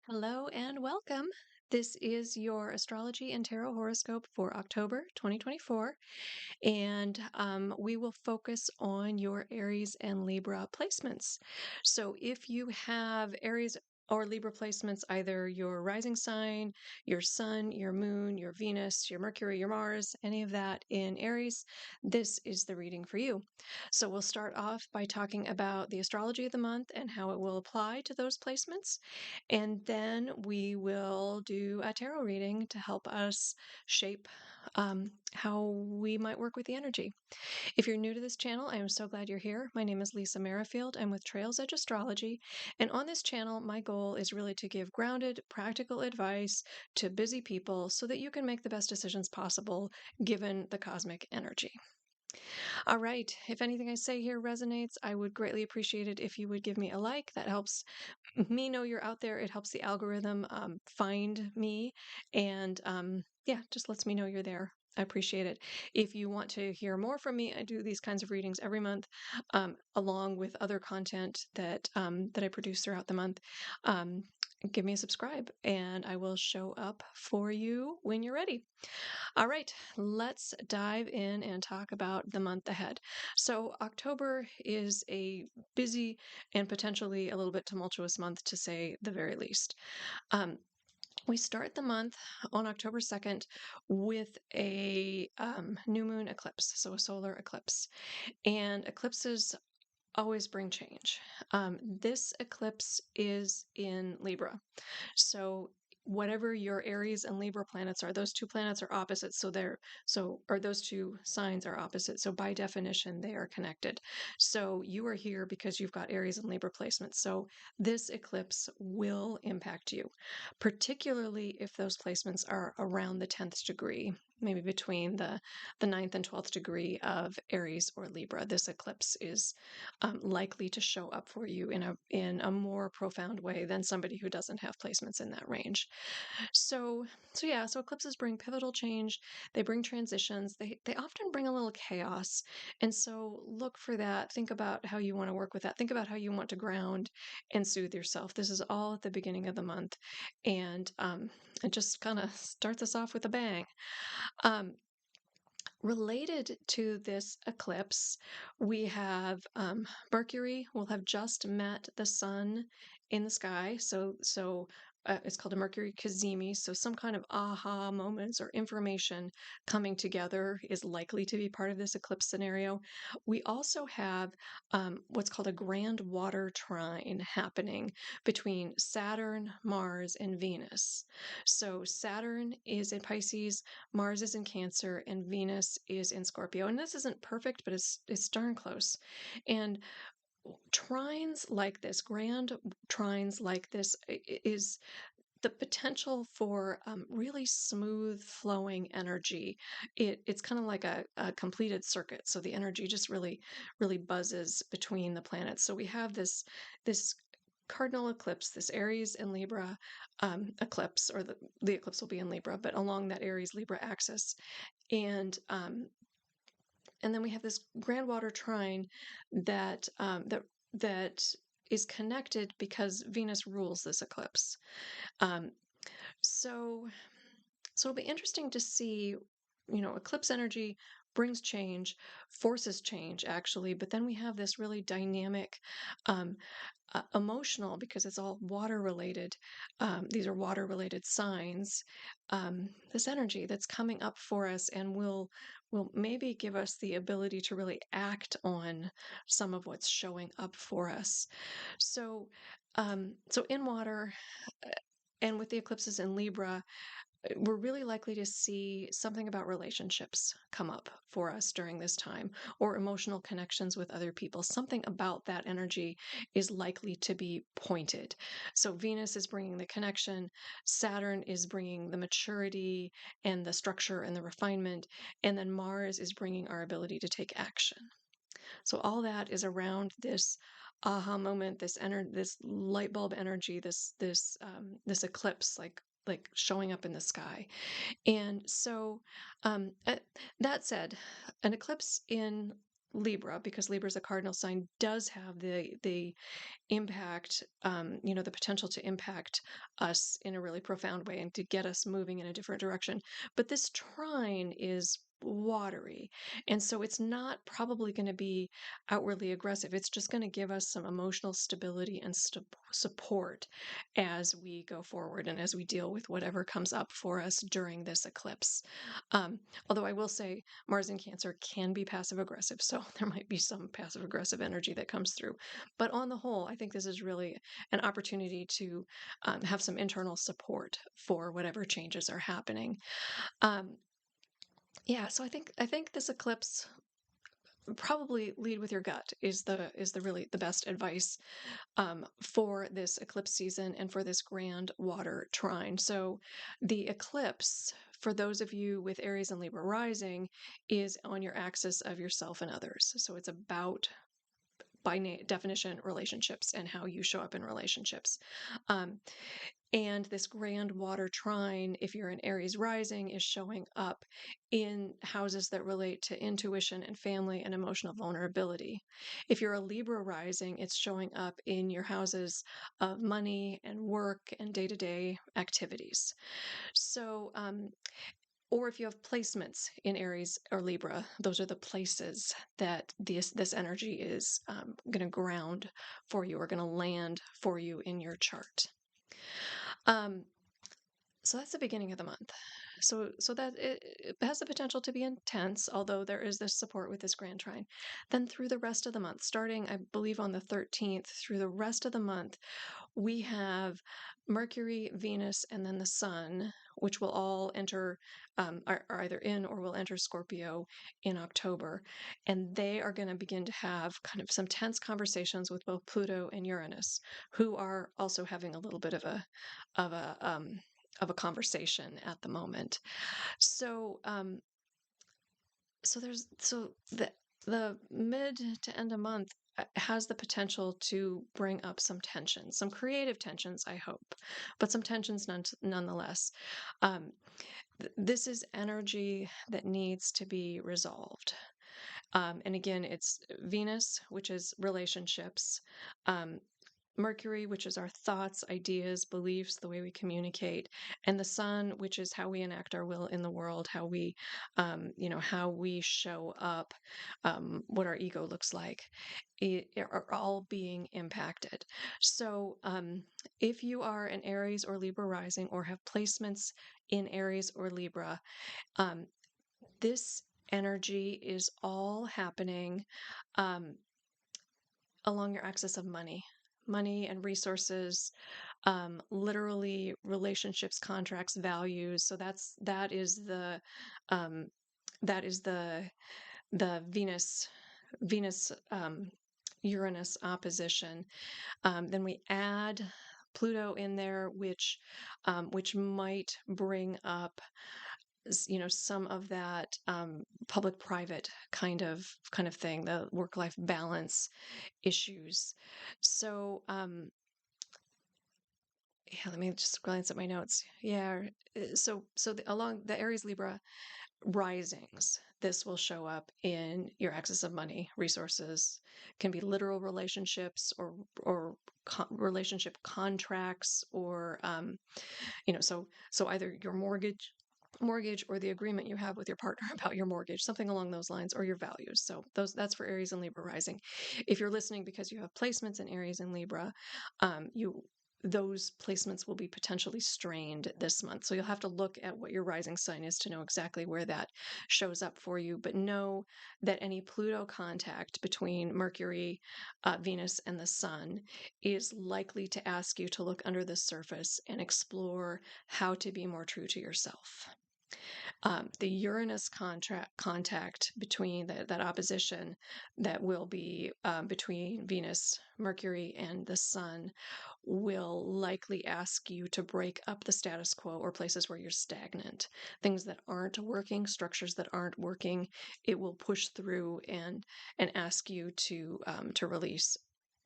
Hello and welcome. This is your astrology and tarot horoscope for October 2024, and we will focus on your Aries and Libra placements. So, if you have Aries or Libra placements, either your rising sign, your sun, your moon, your Venus, your Mercury, your Mars, any of that in Aries, this is the reading for you. So, we'll start off by talking about the astrology of the month and how it will apply to those placements. And then we will do a tarot reading to help us shape how we might work with the energy. If you're new to this channel, I am so glad you're here. My name is Lisa Merrifield. I'm with Trails Edge Astrology. And on this channel, my goal is really to give grounded, practical advice to busy people so that you can make the best decisions possible given the cosmic energy. All right. If anything I say here resonates, I would greatly appreciate it if you would give me a like. That helps me know you're out there. It helps the algorithm find me. And yeah, just lets me know you're there. I appreciate it. If you want to hear more from me, I do these kinds of readings every month, along with other content that I produce throughout the month. Um, Give me a subscribe, and I will show up for you when you're ready. All right, let's dive in and talk about the month ahead. So, October is a busy and potentially a little bit tumultuous month, to say the very least. Um, we start the month on October 2nd with a new moon eclipse, so a solar eclipse. And eclipses always bring change. This eclipse is in Libra. So whatever your Aries and Libra planets are, those two planets are opposites. Or those two signs are opposite. So by definition, they are connected. So you are here because you've got Aries and Libra placements. So this eclipse will impact you, particularly if those placements are around the 10th degree, maybe between the ninth and 12th degree of Aries or Libra. This eclipse is likely to show up for you in a more profound way than somebody who doesn't have placements in that range. So yeah, so eclipses bring pivotal change, they bring transitions, they often bring a little chaos. And so look for that. Think about how you want to work with that. Think about how you want to ground and soothe yourself. This is all at the beginning of the month. And it just kind of starts us off with a bang. Um, Related to this eclipse, we have Mercury will have just met the sun in the sky. So it's called a Mercury cazimi. So some kind of aha moments or information coming together is likely to be part of this eclipse scenario. We also have what's called a grand water trine happening between Saturn, Mars, and Venus. So Saturn is in Pisces, Mars is in Cancer, and Venus is in Scorpio. And this isn't perfect, but it's darn close. And trines like this, grand trines like this, is the potential for really smooth flowing energy. It's kind of like a completed circuit. So the energy just really buzzes between the planets. So we have this cardinal eclipse, this Aries and Libra eclipse, or the eclipse will be in Libra, but along that Aries Libra axis. And then we have this grand water trine that is connected because Venus rules this eclipse. Um, so so it'll be interesting to see, eclipse energy brings change, forces change actually, but then we have this really dynamic, um, emotional, because it's all water related. These are water related signs. This energy that's coming up for us and will maybe give us the ability to really act on some of what's showing up for us. So in water, uh, and with the eclipses in Libra, we're really likely to see something about relationships come up for us during this time, or emotional connections with other people. Something about that energy is likely to be pointed. So Venus is bringing the connection, Saturn is bringing the maturity and the structure and the refinement, and then Mars is bringing our ability to take action. So all that is around this aha moment, this light bulb energy, this eclipse, like showing up in the sky. And so, that said, an eclipse in Libra, because Libra is a cardinal sign, does have the impact, the potential to impact us in a really profound way and to get us moving in a different direction. But this trine is watery. And so it's not probably going to be outwardly aggressive. It's just going to give us some emotional stability and support as we go forward and as we deal with whatever comes up for us during this eclipse. Um, Although I will say Mars in Cancer can be passive aggressive. So there might be some passive aggressive energy that comes through. But on the whole, I think this is really an opportunity to have some internal support for whatever changes are happening. Um, yeah, so I think this eclipse, probably lead with your gut is the really the best advice for this eclipse season and for this grand water trine. So the eclipse, for those of you with Aries and Libra rising, is on your axis of yourself and others. So it's about, by definition, relationships and how you show up in relationships. Um, and this grand water trine, if you're an Aries rising, is showing up in houses that relate to intuition and family and emotional vulnerability. If you're a Libra rising, it's showing up in your houses of money and work and day to day activities. So, or if you have placements in Aries or Libra, those are the places that this energy is going to ground for you or going to land for you in your chart. Um, so that's the beginning of the month. So that it has the potential to be intense, although there is this support with this grand trine. Then through the rest of the month, starting I believe on the 13th, through the rest of the month, we have Mercury, Venus, and then the Sun, which will all enter, are either in or will enter Scorpio in October. And they are going to begin to have kind of some tense conversations with both Pluto and Uranus, who are also having a little bit of a of a conversation at the moment. So the mid to end of month has the potential to bring up some tensions, some creative tensions, I hope, but some tensions nonetheless. Um, this is energy that needs to be resolved. And again, it's Venus, which is relationships, um, Mercury, which is our thoughts, ideas, beliefs, the way we communicate, and the Sun, which is how we enact our will in the world, how we, how we show up, what our ego looks like, are all being impacted. So, if you are an Aries or Libra rising or have placements in Aries or Libra, um, this energy is all happening um, along your axis of money and resources, literally relationships, contracts, values. So that is um, the Venus Uranus opposition. Then we add Pluto in there, which might bring up some of that public-private kind of thing, the work-life balance issues. So yeah, let me just glance at my notes. Yeah, along the Aries Libra risings, this will show up in your axis of money, resources, can be literal relationships or relationship contracts, or so either your mortgage or the agreement you have with your partner about your mortgage, something along those lines, or your values. So that's for Aries and Libra rising. If you're listening because you have placements in Aries and Libra, you those placements will be potentially strained this month. So you'll have to look at what your rising sign is to know exactly where that shows up for you. But know that any Pluto contact between Mercury, Venus, and the Sun is likely to ask you to look under the surface and explore how to be more true to yourself. The Uranus contact between that opposition that will be between Venus, Mercury, and the Sun will likely ask you to break up the status quo or places where you're stagnant, things that aren't working, structures that aren't working. It will push through and ask you to release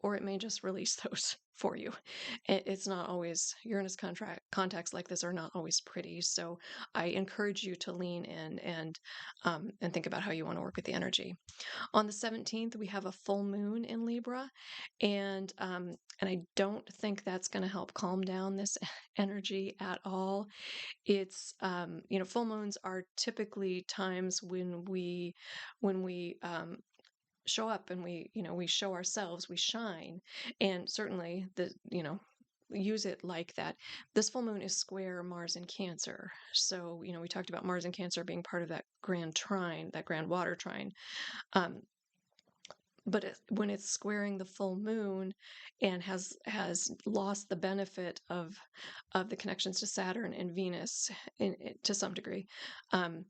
or it may just release those for you. It's not always Uranus contract contacts like this are not always pretty. So I encourage you to lean in and think about how you want to work with the energy. On the 17th, we have a full moon in Libra, and I don't think that's going to help calm down this energy at all. It's full moons are typically times when we show up and we show ourselves, we shine, and certainly use it like that. This full moon is square Mars in Cancer. So, we talked about Mars in Cancer being part of that grand trine, that grand water trine. Um, but when it's squaring the full moon and has lost the benefit of the connections to Saturn and Venus to some degree, um,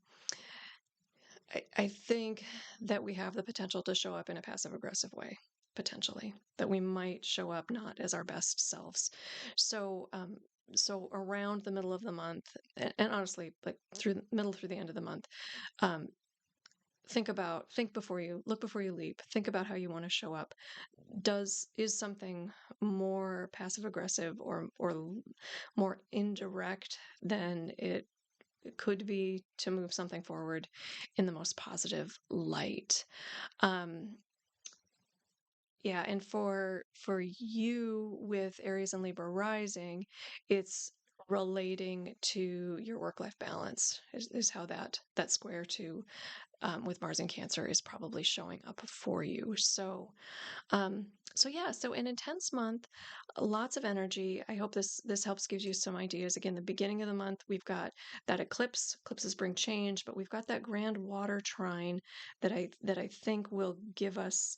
I think that we have the potential to show up in a passive aggressive way, potentially, that we might show up not as our best selves. So, so around the middle of the month, and honestly, like through the end of the month, um, think before you look, before you leap. Think about how you want to show up. Is something more passive aggressive or more indirect than it could be to move something forward in the most positive light. Um, yeah, and for you with Aries and Libra rising, it's relating to your work-life balance is how that square to with Mars and Cancer is probably showing up for you. Um, so yeah, so an intense month, lots of energy. I hope this helps gives you some ideas. Again, the beginning of the month, we've got that eclipse. Eclipses bring change, but we've got that grand water trine that I think will give us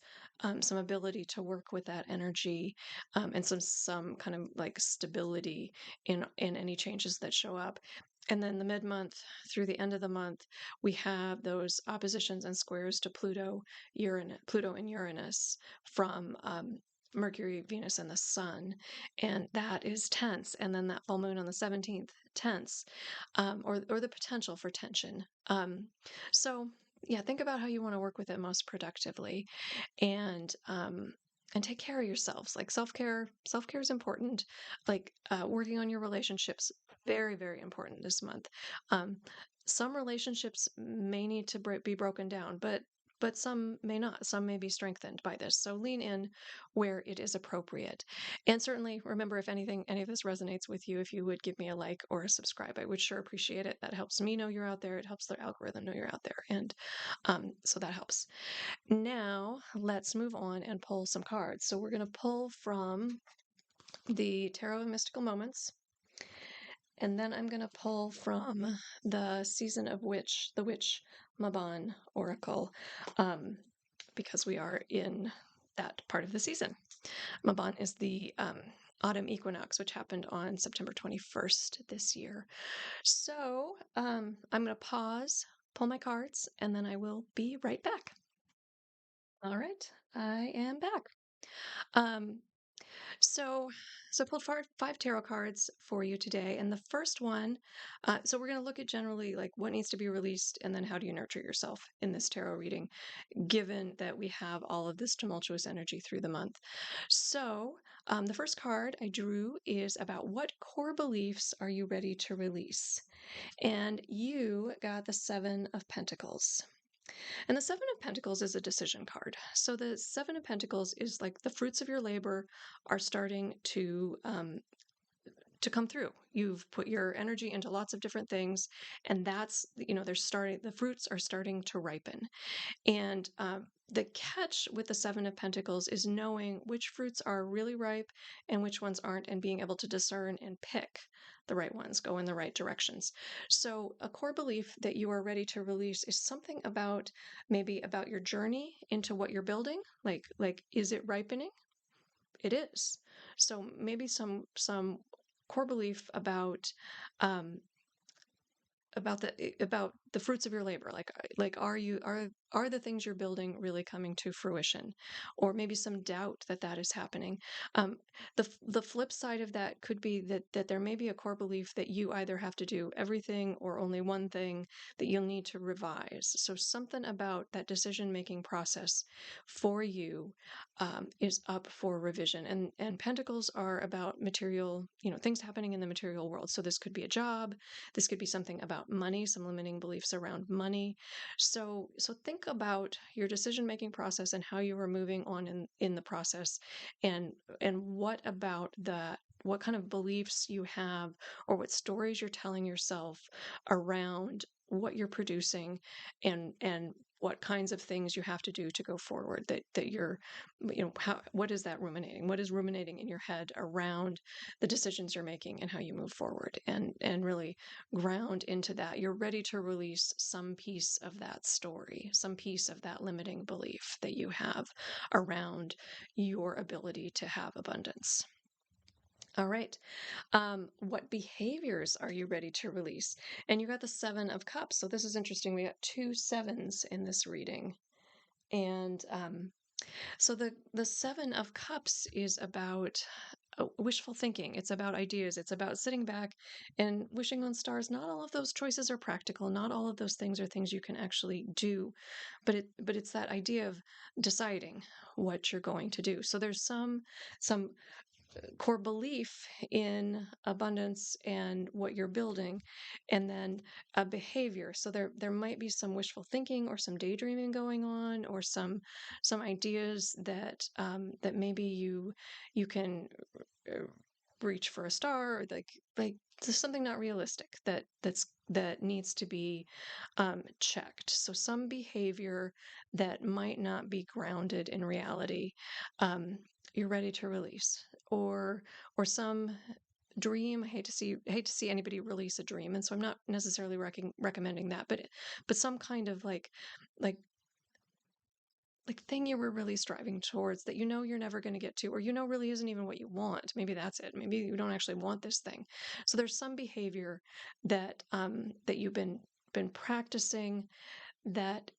some ability to work with that energy and some kind of like stability in any changes that show up. And then the mid-month through the end of the month, we have those oppositions and squares to Pluto and Uranus from Mercury, Venus, and the Sun, and that is tense. And then that full moon on the 17th, tense, or the potential for tension. So yeah, think about how you want to work with it most productively, and um, and take care of yourselves. Like self care is important. Like working on your relationships, very very important this month. Um, some relationships may need to be broken down, but some may not. Some may be strengthened by this. So lean in where it is appropriate. And certainly remember, if any of this resonates with you, if you would give me a like or a subscribe, I would sure appreciate it. That helps me know you're out there. It helps the algorithm know you're out there. And so that helps. Now let's move on and pull some cards. So we're going to pull from the Tarot of Mystical Moments. And then I'm going to pull from the Season of Witch, the Witch Maban Oracle, because we are in that part of the season. Maban is the autumn equinox, which happened on September 21st this year. So I'm going to pause, pull my cards, and then I will be right back. All right, I am back. Um, so, so I pulled five tarot cards for you today, and the first one. So we're going to look at generally like what needs to be released, and then how do you nurture yourself in this tarot reading, given that we have all of this tumultuous energy through the month. So, the first card I drew is about what core beliefs are you ready to release, and you got the Seven of Pentacles. And the Seven of Pentacles is a decision card. So the Seven of Pentacles is like the fruits of your labor are starting to come through. You've put your energy into lots of different things, and the fruits are starting to ripen. And the catch with the Seven of Pentacles is knowing which fruits are really ripe and which ones aren't, and being able to discern and pick the right ones, go in the right directions. So, a core belief that you are ready to release is something about maybe about your journey into what you're building. Like, is it ripening? It is. So maybe some core belief um, about the fruits of your labor. Like are the things you're building really coming to fruition, or maybe some doubt that that is happening. um, the flip side of that could be that there may be a core belief that you either have to do everything or only one thing, that you'll need to revise. So something about that decision making process for you is up for revision. And pentacles are about material, things happening in the material world. So this could be a job, this could be something about money, some limiting beliefs around money. So think about your decision making process and how you are moving on in the process, and what about what kind of beliefs you have, or what stories you're telling yourself around what you're producing, and what kinds of things you have to do to go forward, that you're, what is that ruminating, what is ruminating in your head around the decisions you're making and how you move forward, and really ground into that. You're ready to release some piece of that story, some piece of that limiting belief that you have around your ability to have abundance. All right. What behaviors are you ready to release? And you got the Seven of Cups. So this is interesting. We got two sevens in this reading. And so the Seven of Cups is about wishful thinking. It's about ideas. It's about sitting back and wishing on stars. Not all of those choices are practical. Not all of those things are things you can actually do, but it's that idea of deciding what you're going to do. So there's some core belief in abundance and what you're building, and then a behavior. So there might be some wishful thinking or some daydreaming going on, or some ideas that maybe you can uh, reach for a star, or like there's something not realistic that needs to be checked. So some behavior that might not be grounded in reality, um, you're ready to release, or some dream. I hate to see anybody release a dream, and so I'm not necessarily recommending that, but some kind of like thing you were really striving towards that you're never going to get to, or really isn't even what you want. Maybe that's it. Maybe you don't actually want this thing. So there's some behavior that you've been practicing, that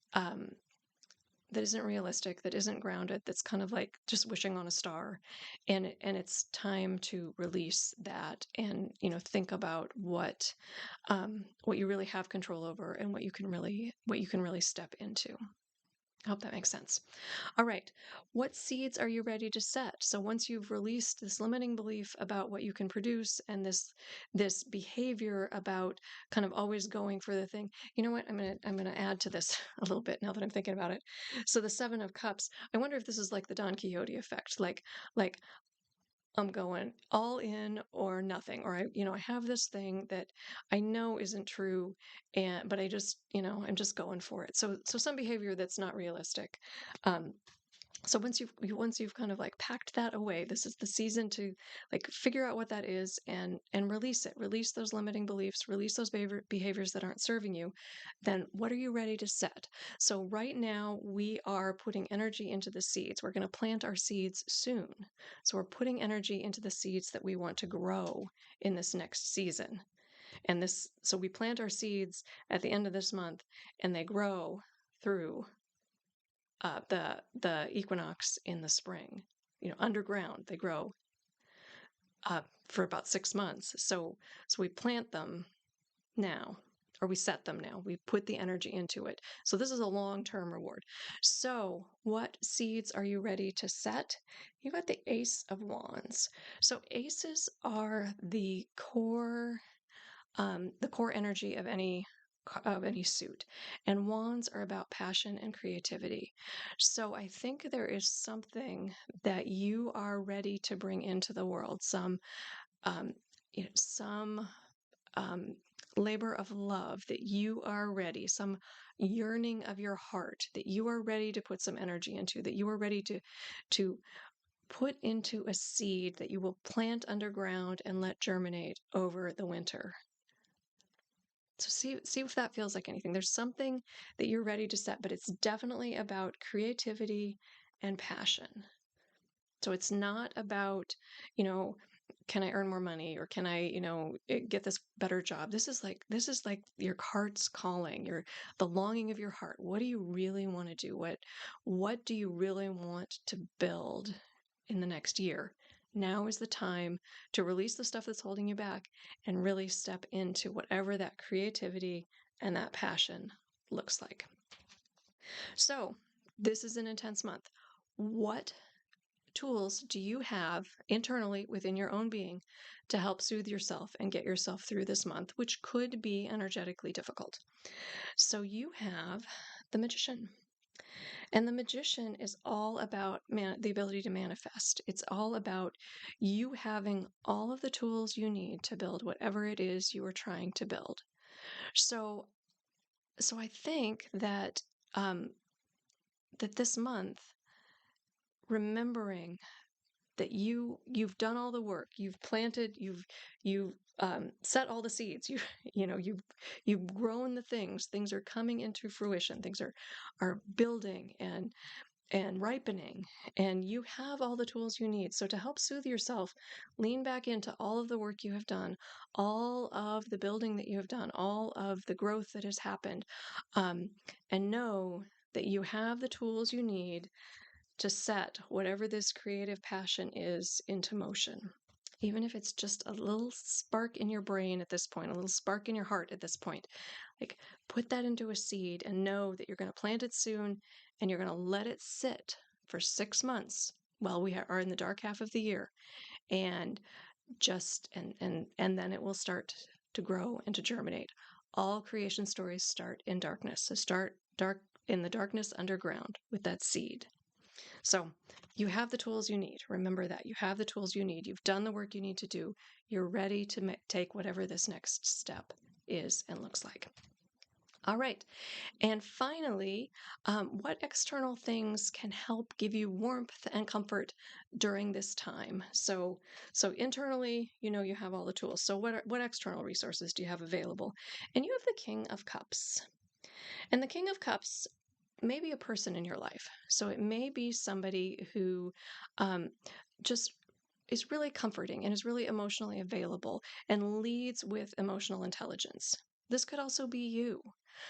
that isn't realistic, that isn't grounded, that's kind of like just wishing on a star. And it's time to release that, and think about what you really have control over, and what you can really step into. I hope that makes sense. All right. What seeds are you ready to set? So once you've released this limiting belief about what you can produce, and this behavior about kind of always going for the thing. You know what? I'm gonna add to this a little bit now that I'm thinking about it. So the Seven of Cups, I wonder if this is like the Don Quixote effect. Like I'm going all in or nothing, or I have this thing that I know isn't true, but I just, I'm just going for it. So some behavior that's not realistic. Um, so once you've kind of like packed that away, this is the season to like figure out what that is, and release it. Release those limiting beliefs, release those behaviors that aren't serving you. Then what are you ready to set? So right now we are putting energy into the seeds. We're going to plant our seeds soon. So we're putting energy into the seeds that we want to grow in this next season. So we plant our seeds at the end of this month, and they grow through the equinox in the spring. Underground, they grow for about 6 months. So we plant them now, or we set them now. We put the energy into it. So this is a long-term reward. So what seeds are you ready to set? You got the Ace of Wands. So aces are the core energy of any suit, and wands are about passion and creativity. So I think there is something that you are ready to bring into the world, um, some um, labor of love that you are ready, some yearning of your heart that you are ready to put some energy into, that you are ready to put into a seed that you will plant underground and let germinate over the winter. So see if that feels like anything. There's something that you're ready to set, but it's definitely about creativity and passion. So it's not about, you know, can I earn more money, or can I, get this better job? This is like your heart's calling, the longing of your heart. What do you really want to do? What do you really want to build in the next year? Now is the time to release the stuff that's holding you back and really step into whatever that creativity and that passion looks like. So, this is an intense month. What tools do you have internally within your own being to help soothe yourself and get yourself through this month, which could be energetically difficult? So, you have the Magician. And the Magician is all about the ability to manifest. It's all about you having all of the tools you need to build whatever it is you are trying to build. So I think that that this month, remembering that you've done all the work, you've planted, you've set all the seeds, you've grown the things are coming into fruition, things are building and ripening, and you have all the tools you need. So to help soothe yourself, lean back into all of the work you have done, all of the building that you have done, all of the growth that has happened, and know that you have the tools you need to set whatever this creative passion is into motion. Even if it's just a little spark in your brain at this point, a little spark in your heart at this point, like put that into a seed and know that you're going to plant it soon, and you're going to let it sit for 6 months while we are in the dark half of the year, and and then it will start to grow and to germinate. All creation stories start in darkness. So start dark in the darkness underground with that seed. So you have the tools you need. Remember that you have the tools you need. You've done the work you need to do. You're ready to take whatever this next step is and looks like. All right. And finally, what external things can help give you warmth and comfort during this time? So internally, you have all the tools. So what external resources do you have available? And you have the King of Cups. And the King of Cups may be a person in your life. So it may be somebody who just is really comforting and is really emotionally available and leads with emotional intelligence. This could also be you.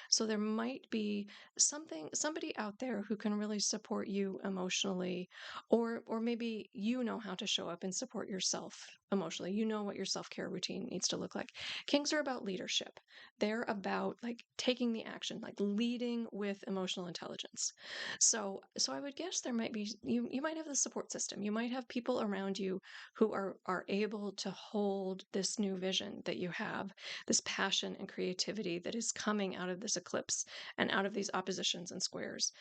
So there might be somebody out there who can really support you emotionally, or maybe you know how to show up and support yourself emotionally. You know what your self-care routine needs to look like. Kings are about leadership. They're about like taking the action, like leading with emotional intelligence. So I would guess there might be you might have the support system. You might have people around you who are able to hold this new vision that you have, this passion and creativity that is coming out of this eclipse and out of these oppositions and squares.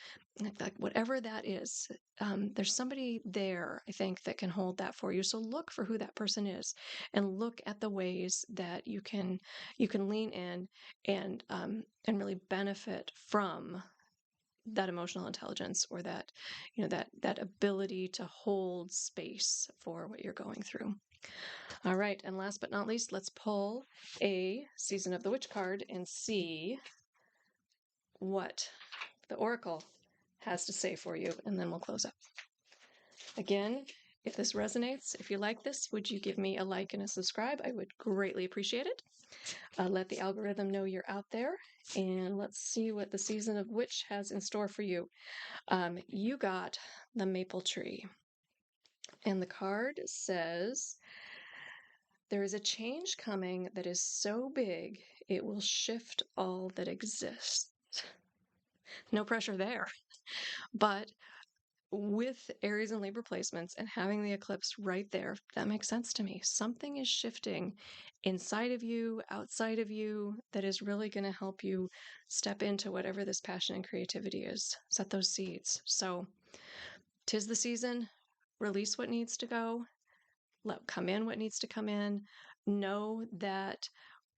Like whatever that is, there's somebody there, I think, that can hold that for you. So look for who that person is, and look at the ways that you can lean in and really benefit from that emotional intelligence, or that that ability to hold space for what you're going through. All right, and last but not least, let's pull a Season of the Witch card and see what the Oracle has to say for you, and then we'll close up. Again, if this resonates, if you like this, would you give me a like and a subscribe? I would greatly appreciate it. Let the algorithm know you're out there, and let's see what the Season of Witch has in store for you. You got the Maple Tree, and the card says, there is a change coming that is so big, it will shift all that exists. No pressure there. But with Aries and Libra placements and having the eclipse right there, that makes sense to me. Something is shifting inside of you, outside of you, that is really going to help you step into whatever this passion and creativity is. Set those seeds. So 'tis the season. Release what needs to go. Let come in what needs to come in. Know that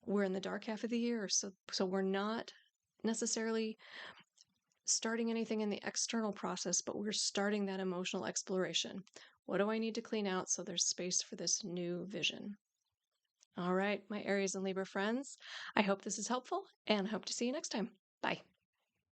we're in the dark half of the year, so we're not necessarily starting anything in the external process, but we're starting that emotional exploration. What do I need to clean out so there's space for this new vision? All right, my Aries and Libra friends, I hope this is helpful, and hope to see you next time. Bye.